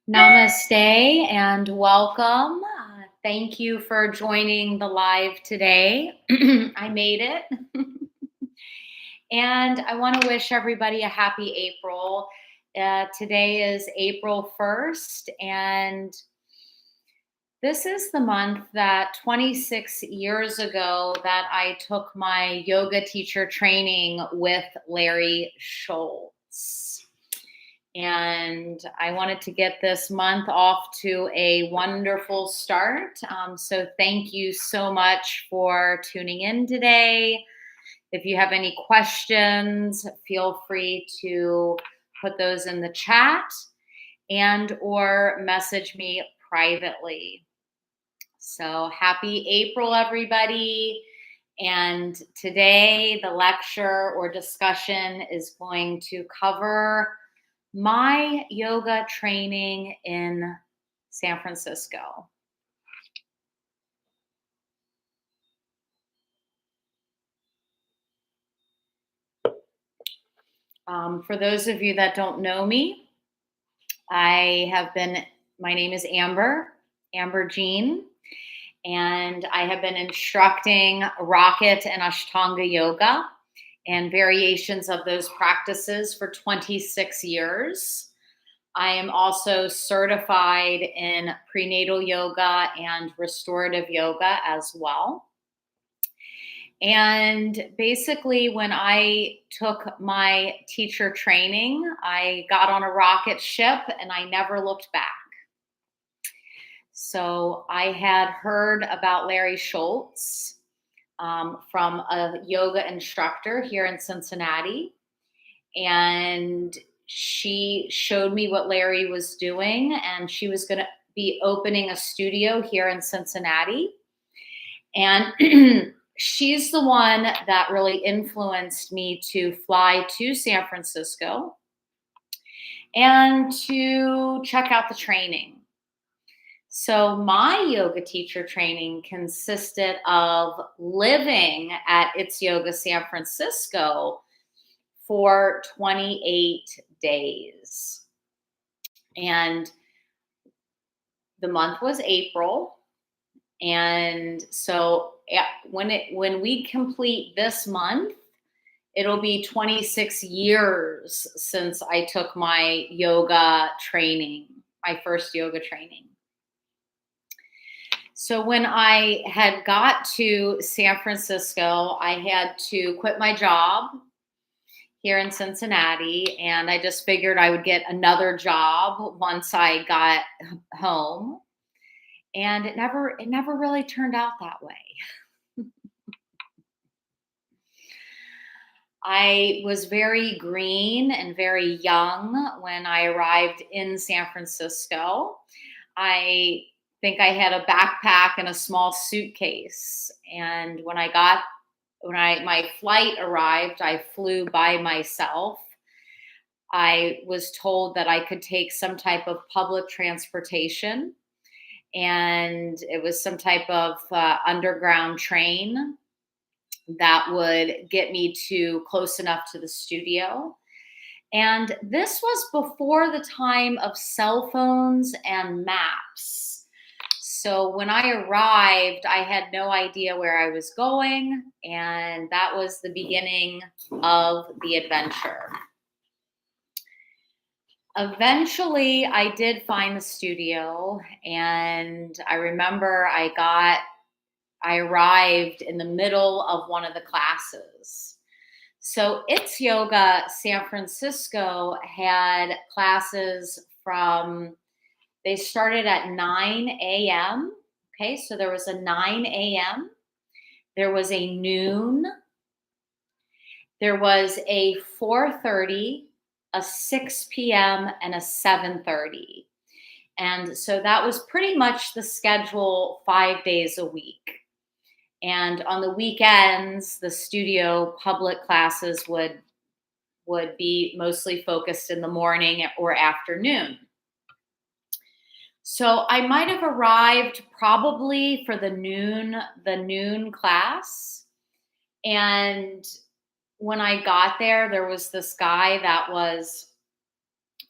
Namaste and welcome. Thank you for joining the live today. I made it. And I want to wish everybody a happy April. Today is April 1st, and this is the month that 26 years ago that I took my yoga teacher training with Larry Schultz. And I wanted to get this month off to a wonderful start. So thank you so much for tuning in today. If you have any questions, feel free to put those in the chat and or message me privately. So happy April, everybody. And today the lecture or discussion is going to cover my yoga training in San Francisco. For those of you that don't know me, my name is Amber Jean, and I have been instructing Rocket and Ashtanga yoga and variations of those practices for 26 years. I am also certified in prenatal yoga and restorative yoga as well. And basically, when I took my teacher training, I got on a rocket ship and I never looked back. So I had heard about Larry Schultz from a yoga instructor here in Cincinnati. And she showed me what Larry was doing, and she was going to be opening a studio here in Cincinnati. And she's the one that really influenced me to fly to San Francisco and to check out the training. So my yoga teacher training consisted of living at It's Yoga San Francisco for 28 days. And the month was April. And so when we complete this month, it'll be 26 years since I took my yoga training, my first yoga training. So when I had got to San Francisco, I had to quit my job here in Cincinnati, and I just figured I would get another job once I got home. And it never really turned out that way. I was very green and very young when I arrived in San Francisco. I think I had a backpack and a small suitcase. And when my flight arrived, I flew by myself. I was told that I could take some type of public transportation, and it was some type of underground train that would get me to close enough to the studio. And this was before the time of cell phones and maps. So when I arrived, I had no idea where I was going, and that was the beginning of the adventure. Eventually, I did find the studio, and I remember I arrived in the middle of one of the classes. So It's Yoga San Francisco had classes they started at 9 a.m. Okay, so there was a 9 a.m., there was a noon, there was a 4:30, a 6 p.m., and a 7:30. And so that was pretty much the schedule 5 days a week. And on the weekends, the studio public classes would be mostly focused in the morning or afternoon. So I might have arrived probably for the noon class. And when I got there was this guy that was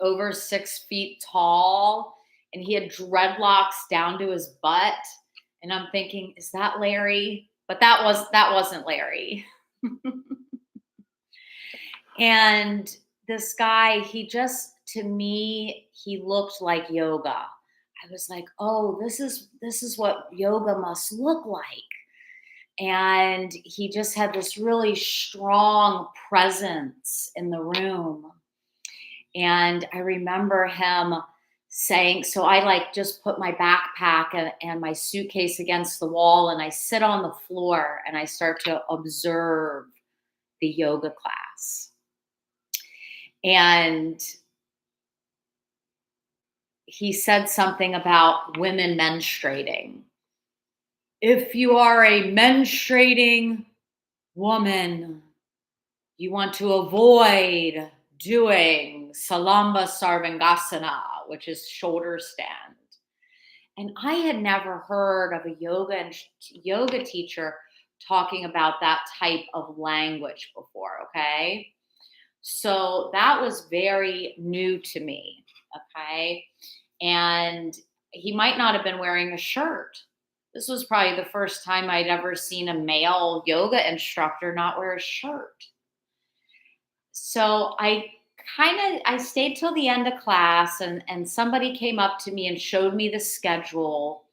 over 6 feet tall. and he had dreadlocks down to his butt. And I'm thinking, is that Larry? But that wasn't Larry. And this guy, he just, to me, he looked like yoga. I was like, oh, this is what yoga must look like. And he just had this really strong presence in the room. And I remember him saying, so I like just put my backpack and my suitcase against the wall, and I sit on the floor and I start to observe the yoga class. And he said something about women menstruating. If you are a menstruating woman, you want to avoid doing Salamba Sarvangasana, which is shoulder stand. And I had never heard of a yoga teacher talking about that type of language before, okay? So that was very new to me, okay? And he might not have been wearing a shirt. This was probably the first time I'd ever seen a male yoga instructor not wear a shirt. So I stayed till the end of class, and somebody came up to me and showed me the schedule,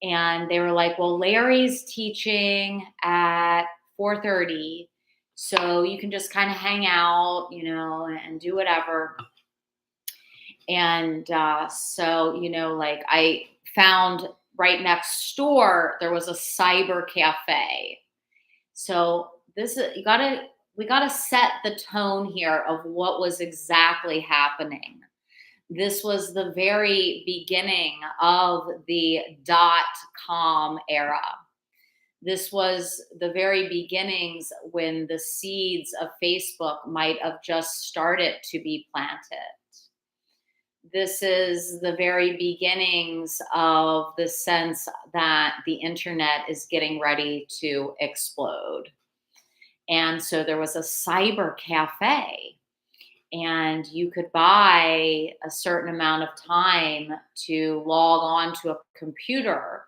and they were like, well, Larry's teaching at 4:30, so you can just kind of hang out, and do whatever. And so, like, I found right next door there was a cyber cafe. So we gotta set the tone here of what was exactly happening. This was the very beginning of the .com era. This was the very beginnings when the seeds of Facebook might have just started to be planted. This is the very beginnings of the sense that the internet is getting ready to explode. And so there was a cyber cafe, and you could buy a certain amount of time to log on to a computer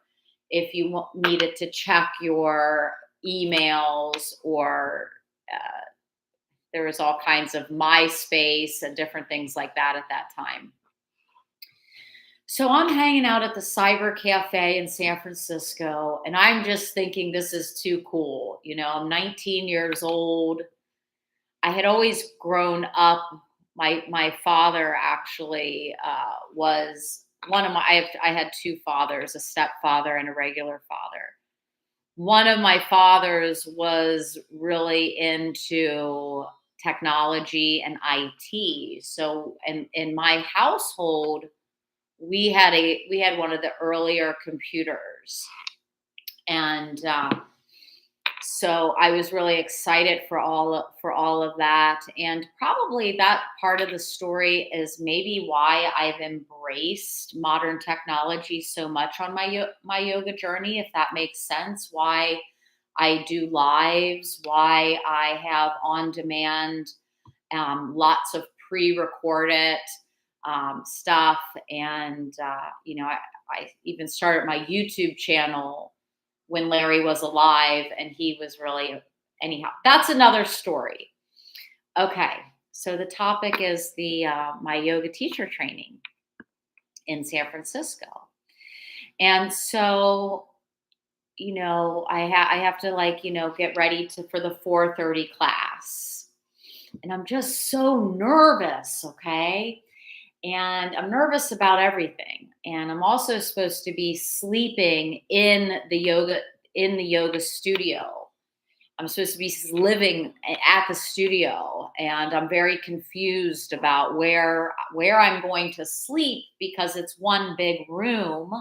if you needed to check your emails, or there was all kinds of MySpace and different things like that at that time. So I'm hanging out at the Cyber Cafe in San Francisco, and I'm just thinking this is too cool. I'm 19 years old. I had always grown up. My father actually was one of my. I had two fathers, a stepfather and a regular father. One of my fathers was really into technology and IT. So, in my household, we had one of the earlier computers, and so I was really excited for all of that. And probably that part of the story is maybe why I've embraced modern technology so much on my yoga journey, if that makes sense. Why I do lives, why I have on demand, lots of pre-recorded stuff. And, I even started my YouTube channel when Larry was alive, and he was really, anyhow, that's another story. Okay. So the topic is my yoga teacher training in San Francisco. And so, I have to get ready for the 4:30 class. And I'm just so nervous. Okay. And I'm nervous about everything. And I'm also supposed to be sleeping in the yoga studio. I'm supposed to be living at the studio, and I'm very confused about where I'm going to sleep, because it's one big room,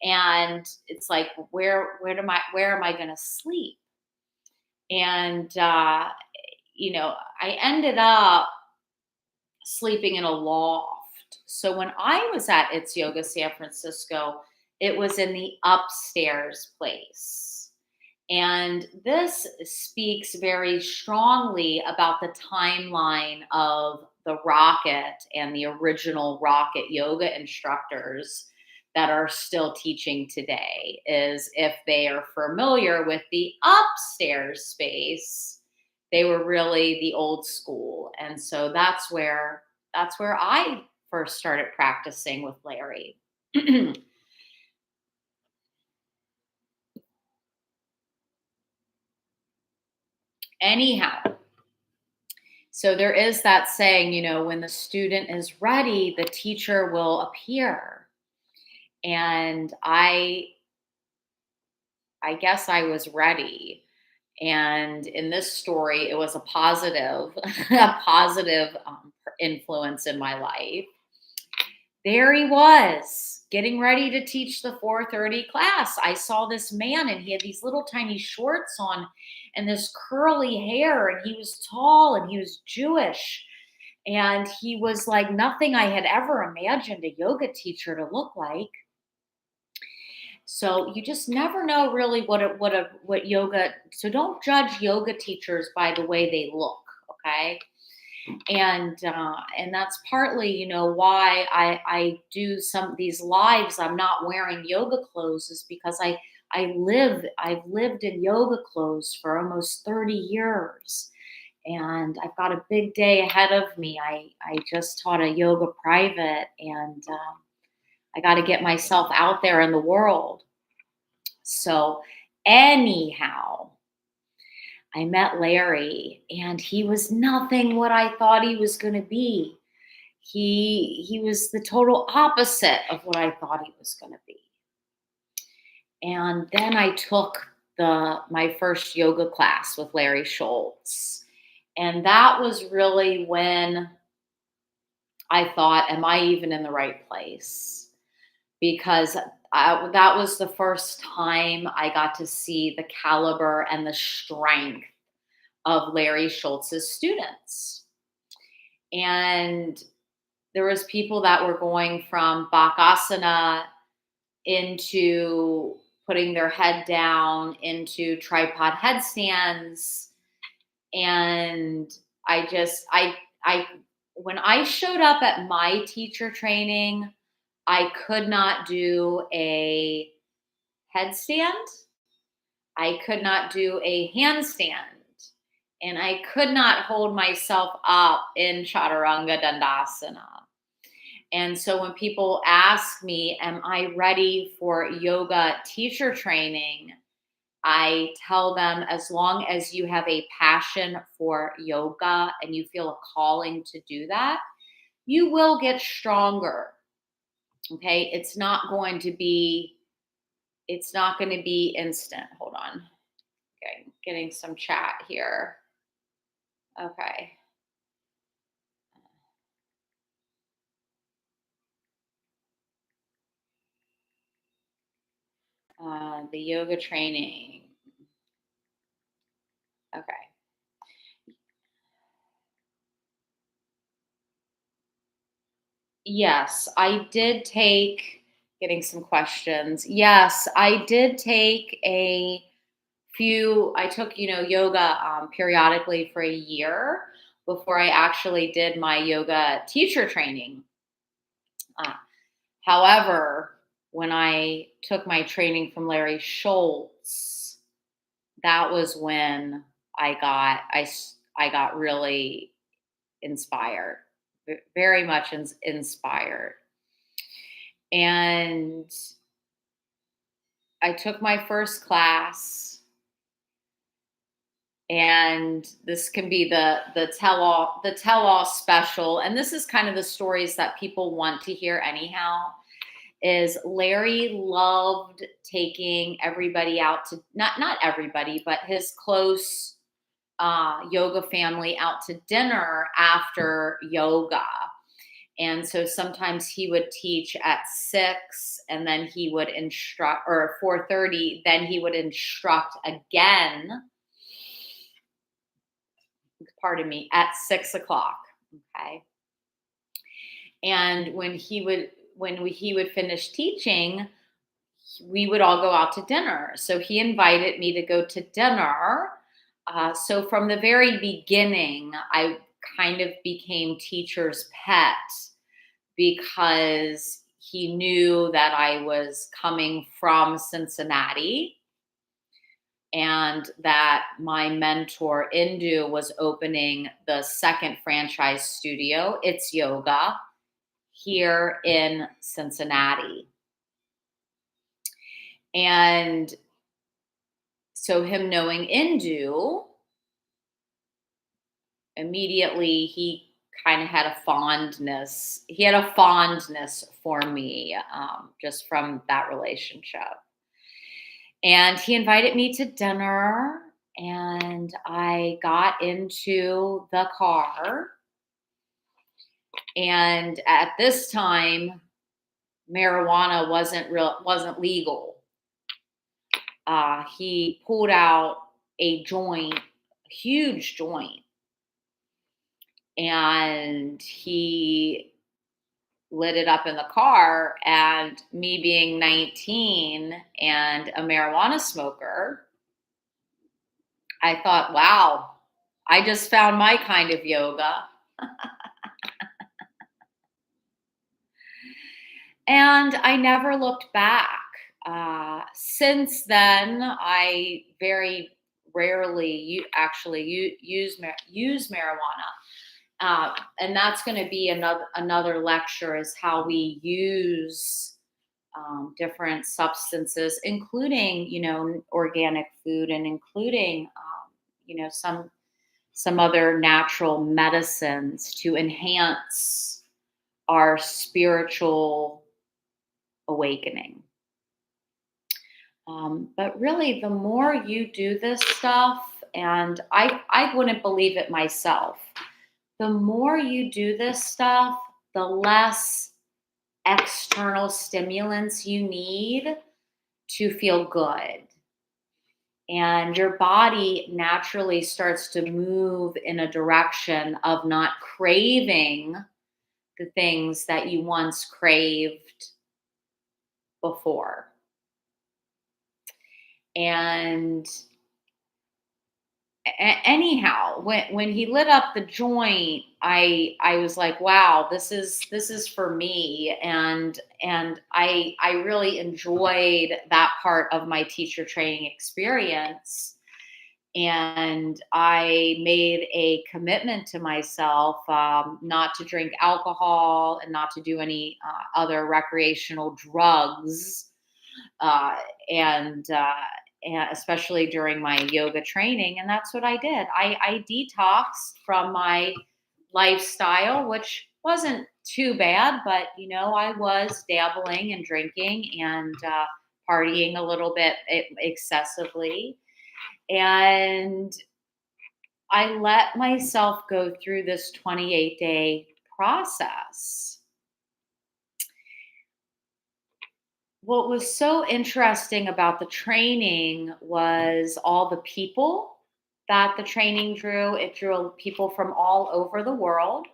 and it's like, where am I going to sleep? And I ended up sleeping in a loft. So when I was at It's Yoga San Francisco, it was in the upstairs place. And this speaks very strongly about the timeline of the Rocket and the original Rocket yoga instructors that are still teaching today is if they are familiar with the upstairs space, they were really the old school. And so that's where I first started practicing with Larry. Anyhow, so there is that saying, when the student is ready, the teacher will appear. And I guess I was ready. And in this story, it was a positive, a positive influence in my life. There he was, getting ready to teach the 4:30 class. I saw this man, and he had these little tiny shorts on and this curly hair, and he was tall, and he was Jewish, and he was like nothing I had ever imagined a yoga teacher to look like. So you just never know really what yoga. So don't judge yoga teachers by the way they look, okay? And that's partly why I do some of these lives. I'm not wearing yoga clothes is because I've lived in yoga clothes for almost 30 years, and I've got a big day ahead of me. I just taught a yoga private, and I got to get myself out there in the world. So anyhow, I met Larry, and he was nothing what I thought he was going to be. He was the total opposite of what I thought he was going to be. And then I took my first yoga class with Larry Schultz. And that was really when I thought, am I even in the right place? Because that was the first time I got to see the caliber and the strength of Larry Schultz's students. And there was people that were going from Bakasana into putting their head down into tripod headstands. And I when I showed up at my teacher training, I could not do a headstand. I could not do a handstand, and I could not hold myself up in Chaturanga Dandasana. And so when people ask me, am I ready for yoga teacher training? I tell them, as long as you have a passion for yoga and you feel a calling to do that, you will get stronger. Okay. It's not going to be instant. Hold on. Okay. Getting some chat here. Okay. The yoga training. Okay. Yes, I did take, getting some questions. Yes, I did take I took, yoga periodically for a year before I actually did my yoga teacher training. Uh, However, when I took my training from Larry Schultz, that was when I got really inspired, very much inspired. And I took my first class, and this can be the tell all special. And this is kind of the stories that people want to hear anyhow. Is Larry loved taking everybody out to, not everybody, but his close yoga family out to dinner after yoga. And so sometimes he would teach at 6, and then he would instruct, or 4:30, then he would instruct again, pardon me, at 6 o'clock. Okay. And when he would finish teaching, we would all go out to dinner. So he invited me to go to dinner. So from the very beginning, I kind of became teacher's pet because he knew that I was coming from Cincinnati and that my mentor Indu was opening the second franchise studio, It's Yoga, here in Cincinnati. And so him knowing Indu, immediately he kind of had a fondness. He had a fondness for me, just from that relationship. And he invited me to dinner, and I got into the car. And at this time, marijuana wasn't legal. He pulled out a joint, a huge joint, and he lit it up in the car. And me being 19 and a marijuana smoker, I thought, wow, I just found my kind of yoga. And I never looked back. Since then, I very rarely use marijuana. And that's going to be another lecture, is how we use different substances, including, organic food, and including, some other natural medicines to enhance our spiritual awakening. But really, the more you do this stuff, and I wouldn't believe it myself, the more you do this stuff, the less external stimulants you need to feel good. And your body naturally starts to move in a direction of not craving the things that you once craved before. And anyhow, when he lit up the joint, I was like, wow, this is for me. And I really enjoyed that part of my teacher training experience. And I made a commitment to myself, not to drink alcohol and not to do any other recreational drugs, and especially during my yoga training. And that's what I did. I detoxed from my lifestyle, which wasn't too bad, but I was dabbling and drinking and partying a little bit excessively. And I let myself go through this 28-day process. What was so interesting about the training was all the people that the training drew. It drew people from all over the world,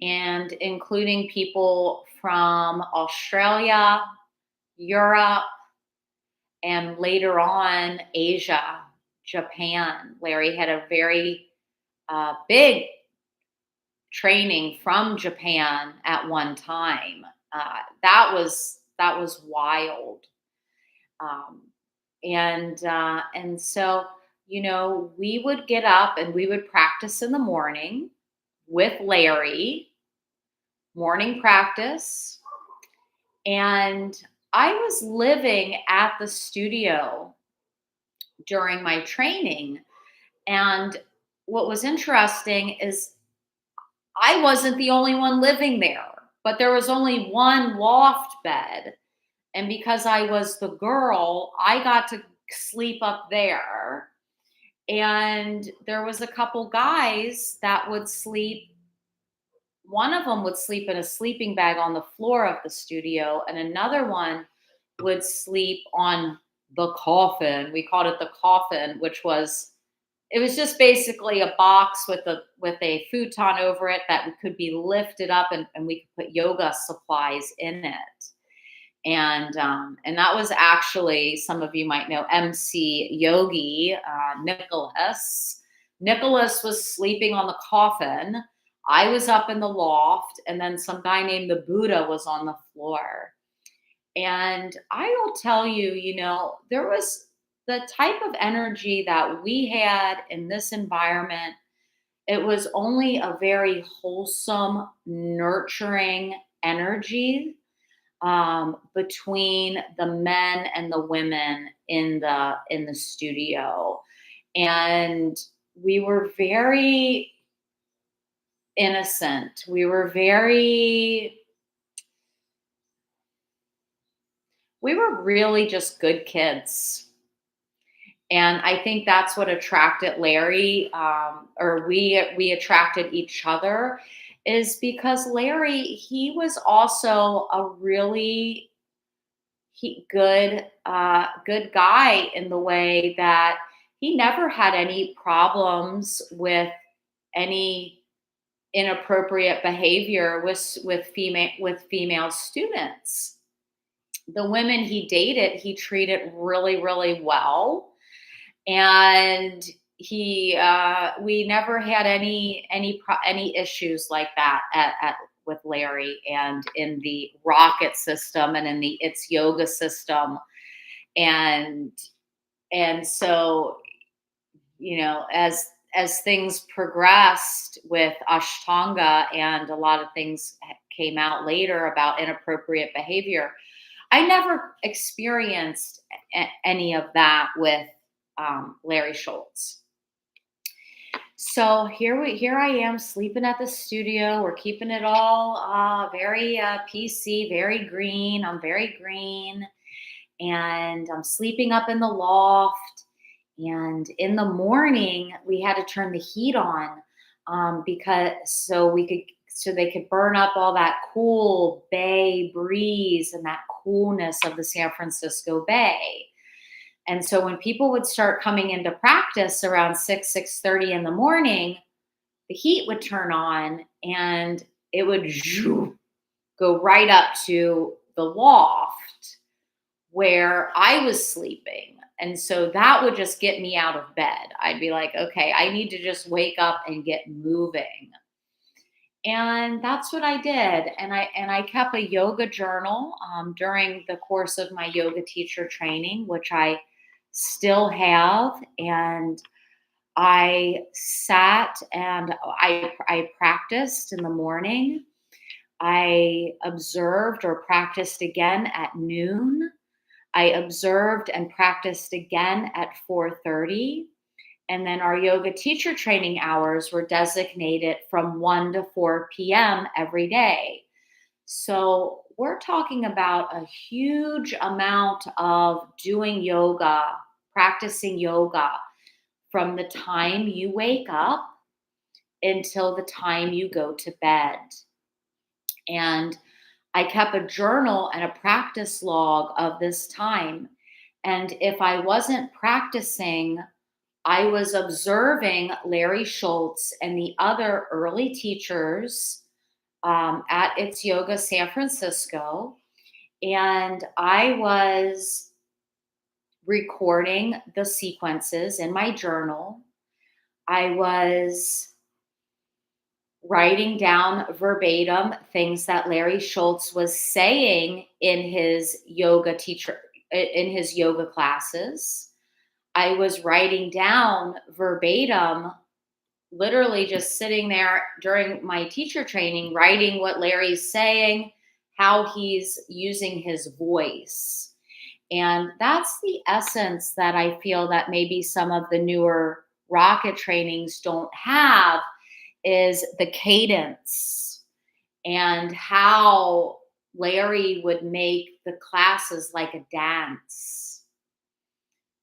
and including people from Australia, Europe, and later on Asia, Japan. Larry had a very big training from Japan at one time. That was wild. And so, we would get up and we would practice in the morning with Larry, morning practice. And I was living at the studio during my training. And what was interesting is I wasn't the only one living there, but there was only one loft bed. And because I was the girl, I got to sleep up there. And there was a couple guys that would sleep. One of them would sleep in a sleeping bag on the floor of the studio, and another one would sleep on the coffin. We called it the coffin, it was just basically a box with a futon over it that could be lifted up, and we could put yoga supplies in it. And that was actually, some of you might know MC Yogi Nicholas, Nicholas was sleeping on the coffin. I was up in the loft, and then some guy named the Buddha was on the floor. And I will tell you, there was the type of energy that we had in this environment. It was only a very wholesome, nurturing energy between the men and the women in the studio, and we were very innocent. We were really just good kids. And I think that's what attracted Larry, or we attracted each other, is because Larry, he was also a really good guy in the way that he never had any problems with any inappropriate behavior with female students. The women he dated, he treated really, really well, and we never had any issues like that with Larry, and in the Rocket system and in the It's Yoga system. And and so, as things progressed with Ashtanga, and a lot of things came out later about inappropriate behavior, I never experienced any of that with Larry Schultz. So here I am sleeping at the studio. We're keeping it all very PC, very green. I'm very green, and I'm sleeping up in the loft. And in the morning, we had to turn the heat on, because so they could burn up all that cool bay breeze and that coolness of the San Francisco Bay. And so when people would start coming into practice around 6:30 in the morning, the heat would turn on, and it would go right up to the loft where I was sleeping. And so that would just get me out of bed. I'd be like, okay, I need to just wake up and get moving. And that's what I did. And I kept a yoga journal during the course of my yoga teacher training, which I still have. And I sat and I practiced in the morning. I observed or practiced again at noon. I observed and practiced again at 4:30. And then our yoga teacher training hours were designated from 1 to 4 p.m. every day. So we're talking about a huge amount of doing yoga, practicing yoga from the time you wake up until the time you go to bed. And I kept a journal and a practice log of this time. And if I wasn't practicing, I was observing Larry Schultz and the other early teachers at It's Yoga San Francisco. And I was recording the sequences in my journal. I was writing down verbatim things that Larry Schultz was saying in his yoga classes. I was writing down verbatim, literally just sitting there during my teacher training, writing what Larry's saying, how he's using his voice. And that's the essence that I feel that maybe some of the newer rocket trainings don't have, is the cadence and how Larry would make the classes like a dance.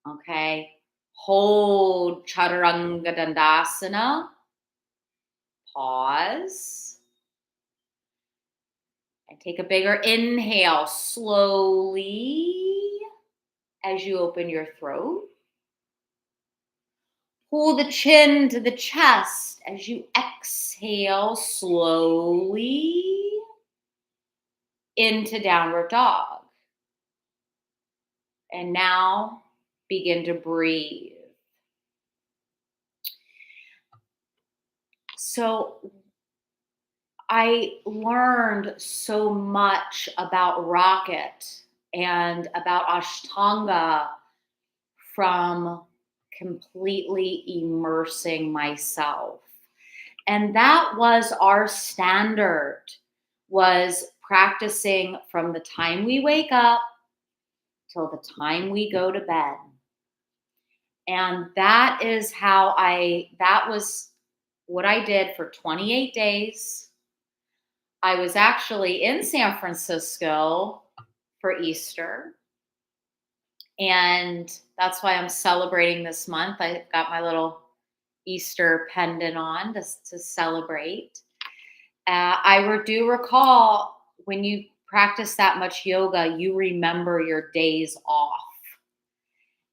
Okay. Hold Chaturanga Dandasana. Pause. And take a bigger inhale slowly as you open your throat. Pull the chin to the chest as you exhale slowly into downward dog. And now begin to breathe. So I learned so much about Rocket and about Ashtanga from completely immersing myself. And that was our standard, was practicing from the time we wake up till the time we go to bed. And that was what I did for 28 days. I was actually in San Francisco for Easter. And that's why I'm celebrating this month. I got my little Easter pendant on to celebrate. Do recall, when you practice that much yoga, you remember your days off.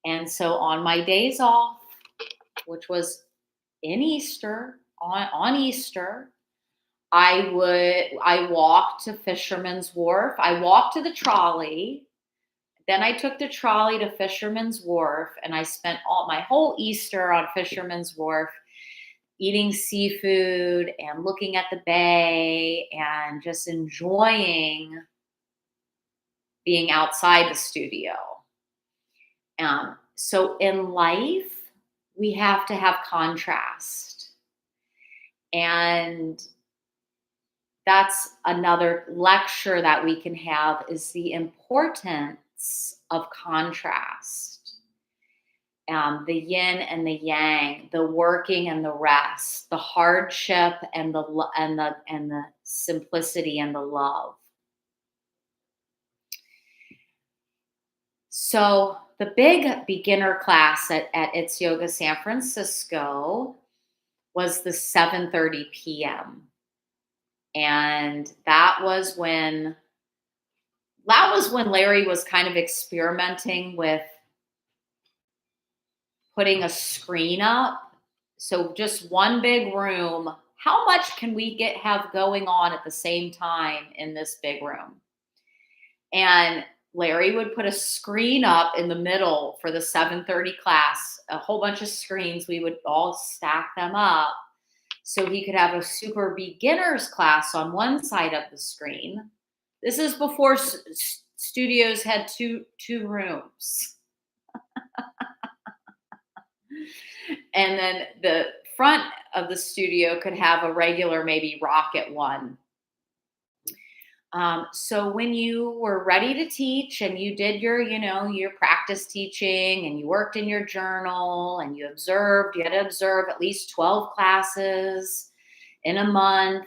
And so on my days off, which was in Easter, on Easter, I walked to Fisherman's Wharf. I walked to the trolley. Then I took the trolley to Fisherman's Wharf, and I spent all my whole Easter on Fisherman's Wharf eating seafood and looking at the bay and just enjoying being outside the studio. So in life, we have to have contrast. And that's another lecture that we can have, is the importance of contrast. The yin and the yang, the working and the rest, the hardship and the simplicity and the love. So the big beginner class at It's Yoga San Francisco was the 7:30 p.m. And that was when Larry was kind of experimenting with putting a screen up. So just one big room. How much can we have going on at the same time in this big room? And Larry would put a screen up in the middle for the 7:30 class, a whole bunch of screens. We would all stack them up so he could have a super beginners class on one side of the screen. This is before studios had two rooms. And then the front of the studio could have a regular, maybe Rocket one. So when you were ready to teach and you did your practice teaching, and you worked in your journal and you had to observe at least 12 classes in a month.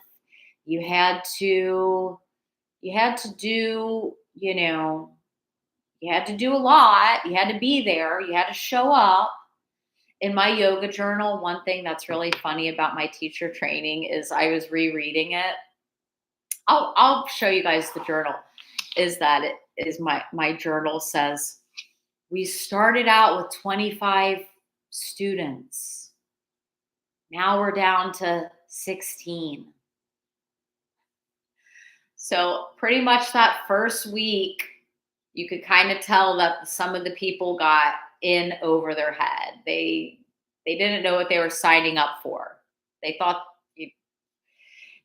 You had to do, you had to do a lot. You had to be there. You had to show up. In my yoga journal, one thing that's really funny about my teacher training is I was rereading it. I'll show you guys the journal. Is that it is my journal says, we started out with 25 students. Now we're down to 16. So pretty much that first week, you could kind of tell that some of the people got in over their head. They didn't know what they were signing up for. They thought,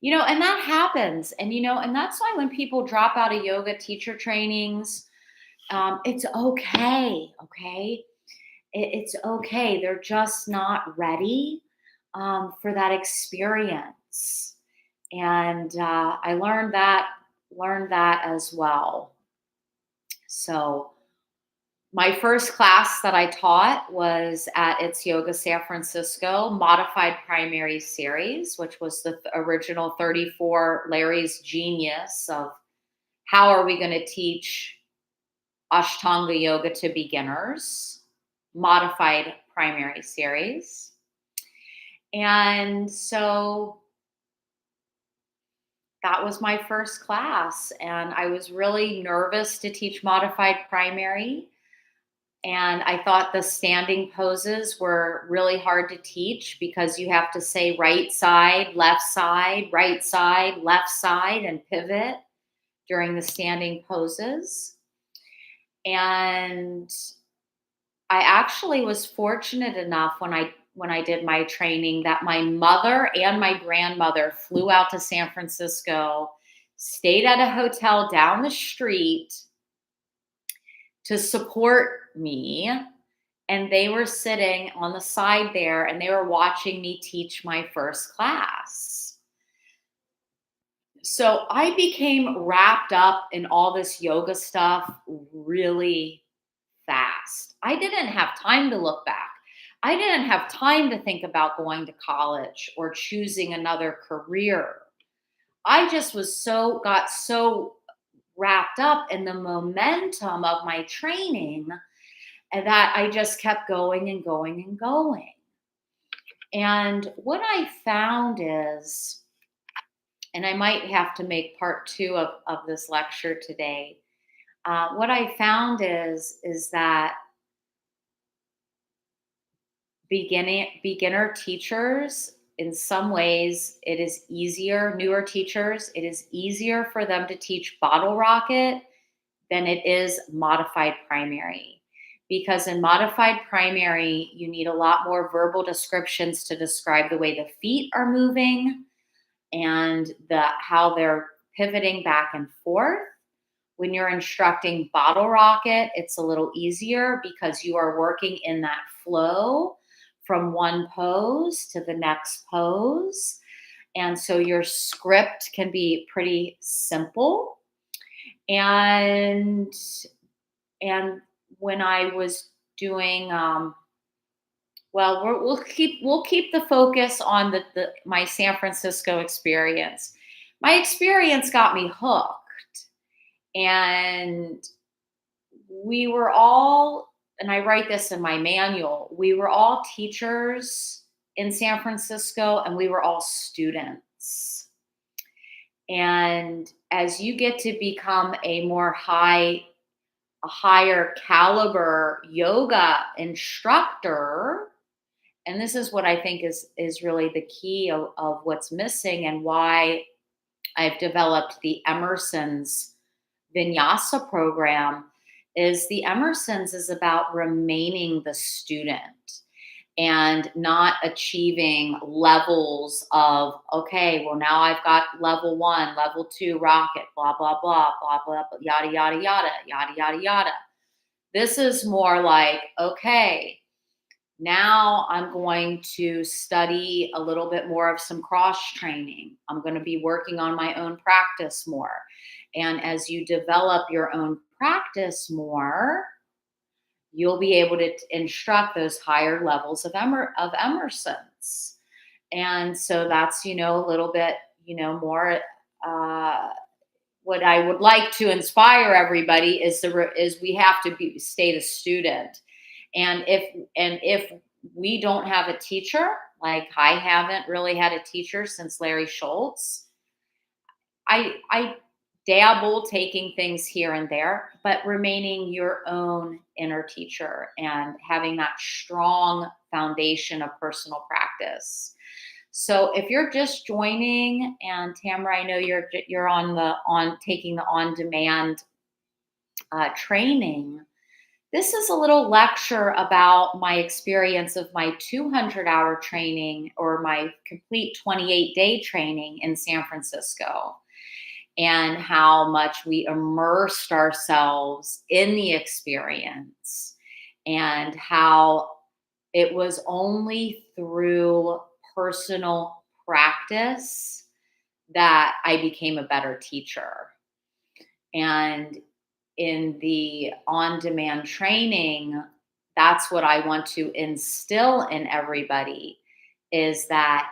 and that happens. And that's why when people drop out of yoga teacher trainings, it's okay. Okay. It's okay. They're just not ready for that experience. And I learned that as well. So my first class that I taught was at It's Yoga San Francisco, Modified Primary Series, which was the original 34 Larry's Genius of how are we going to teach Ashtanga yoga to beginners, Modified Primary Series. And so that was my first class, and I was really nervous to teach Modified Primary. And I thought the standing poses were really hard to teach because you have to say right side, left side, left side, and pivot during the standing poses. And I actually was fortunate enough when I when I did my training that my mother and my grandmother flew out to San Francisco, stayed at a hotel down the street to support me. And they were sitting on the side there and they were watching me teach my first class. So I became wrapped up in all this yoga stuff really fast. I didn't have time to look back. I didn't have time to think about going to college or choosing another career. I just got so wrapped up in the momentum of my training and that I just kept going and going and going. And what I found is, and I might have to make part two of this lecture today. What I found is that beginner teachers, in some ways, it is easier. Newer teachers, it is easier for them to teach bottle rocket than it is modified primary. Because in modified primary, you need a lot more verbal descriptions to describe the way the feet are moving and how they're pivoting back and forth. When you're instructing bottle rocket, it's a little easier because you are working in that flow from one pose to the next pose. And so your script can be pretty simple. And when I was doing we'll keep the focus on my San Francisco experience. My experience got me hooked, and we were all, and I write this in my manual, we were all teachers in San Francisco, and we were all students. And as you get to become a higher caliber yoga instructor, and this is what I think is really the key of what's missing and why I've developed the Emersons Vinyasa program, is the Emersons is about remaining the student and not achieving levels of, okay, well, now I've got level 1, level 2 rocket, blah, blah, blah, blah, blah, blah, yada, yada, yada, yada, yada, yada. This is more like, okay, now I'm going to study a little bit more of some cross training. I'm going to be working on my own practice more. And as you develop your own practice more, you'll be able to instruct those higher levels of Emerson's. And so that's, a little bit, more what I would like to inspire everybody is we have to stay the student. And if we don't have a teacher, like I haven't really had a teacher since Larry Schultz, I dabble taking things here and there, but remaining your own inner teacher and having that strong foundation of personal practice. So if you're just joining, and Tamara, I know you're taking the on-demand training. This is a little lecture about my experience of my 200-hour training, or my complete 28-day training in San Francisco, and how much we immersed ourselves in the experience, and how it was only through personal practice that I became a better teacher. And in the on-demand training, that's what I want to instill in everybody, is that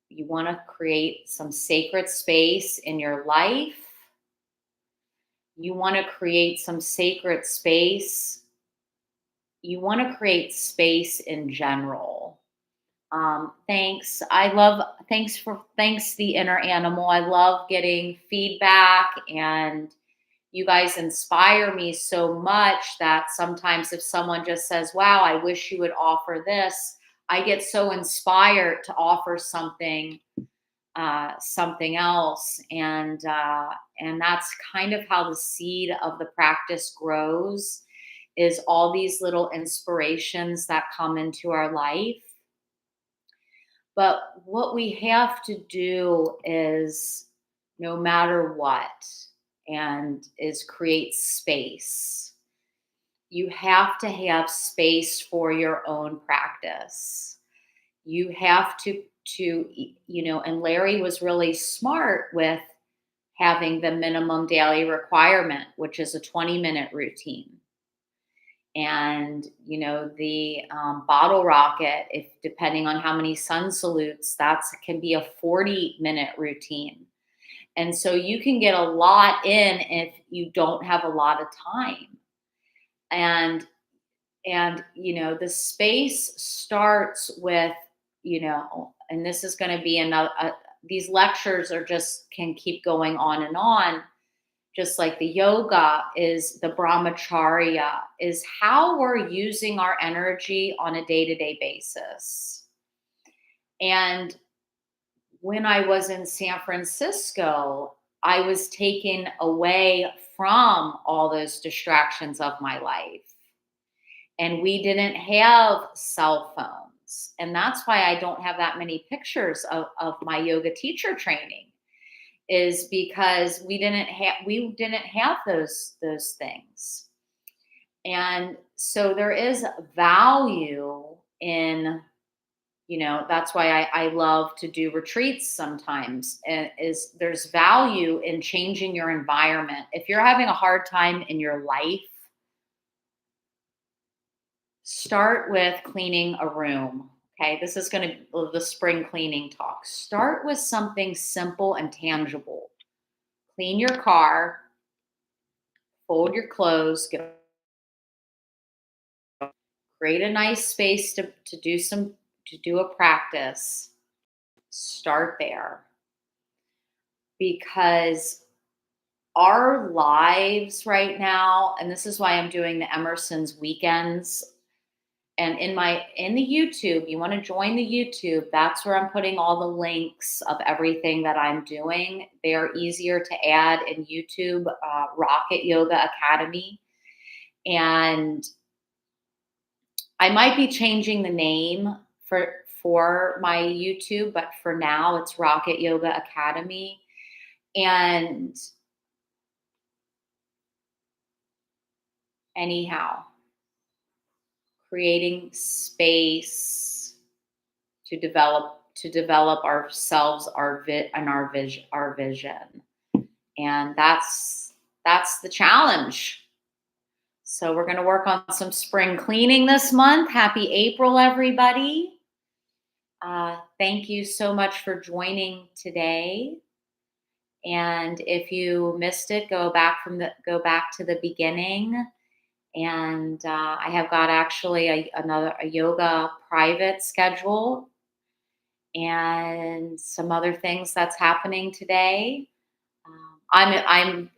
you want to create some sacred space in your life. You want to create some sacred space. You want to create space in general. Thanks. Thanks the inner animal. I love getting feedback, and you guys inspire me so much that sometimes if someone just says, wow, I wish you would offer this, I get so inspired to offer something else. And that's kind of how the seed of the practice grows, is all these little inspirations that come into our life. But what we have to do is, no matter what, and is create space. You have to have space for your own practice. You have and Larry was really smart with having the minimum daily requirement, which is a 20-minute routine. And the bottle rocket, if depending on how many sun salutes, that's can be a 40-minute routine. And so you can get a lot in if you don't have a lot of time. And the space starts with, and this is going to be another these lectures are just can keep going on and on, just like the yoga is the brahmacharya, is how we're using our energy on a day-to-day basis. And when I was in San Francisco, I was taken away from all those distractions of my life. And we didn't have cell phones. And that's why I don't have that many pictures of my yoga teacher training, is because we didn't have those things. And so there is value in, that's why I love to do retreats sometimes, is there's value in changing your environment. If you're having a hard time in your life, start with cleaning a room. Okay, this is going to the spring cleaning talk. Start with something simple and tangible. Clean your car, fold your clothes, create a nice space to do a practice. Start there, because our lives right now, and this is why I'm doing the Emersons weekends. And in the YouTube, you want to join the YouTube, that's where I'm putting all the links of everything that I'm doing. They are easier to add in YouTube, Rocket Yoga Academy. And I might be changing the name for my YouTube, but for now it's Rocket Yoga Academy. And anyhow, creating space to develop ourselves, our vision. And that's the challenge. So we're going to work on some spring cleaning this month. Happy April, everybody. Thank you so much for joining today. And if you missed it, go back to the beginning. And I have got actually a yoga private schedule and some other things that's happening today. I'm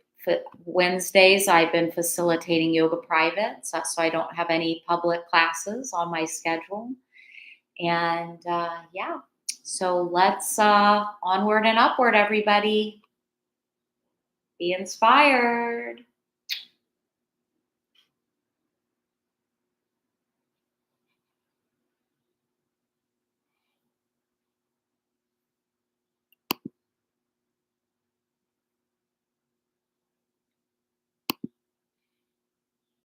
Wednesdays, I've been facilitating yoga privates, so I don't have any public classes on my schedule. And yeah, so let's onward and upward, everybody. Be inspired.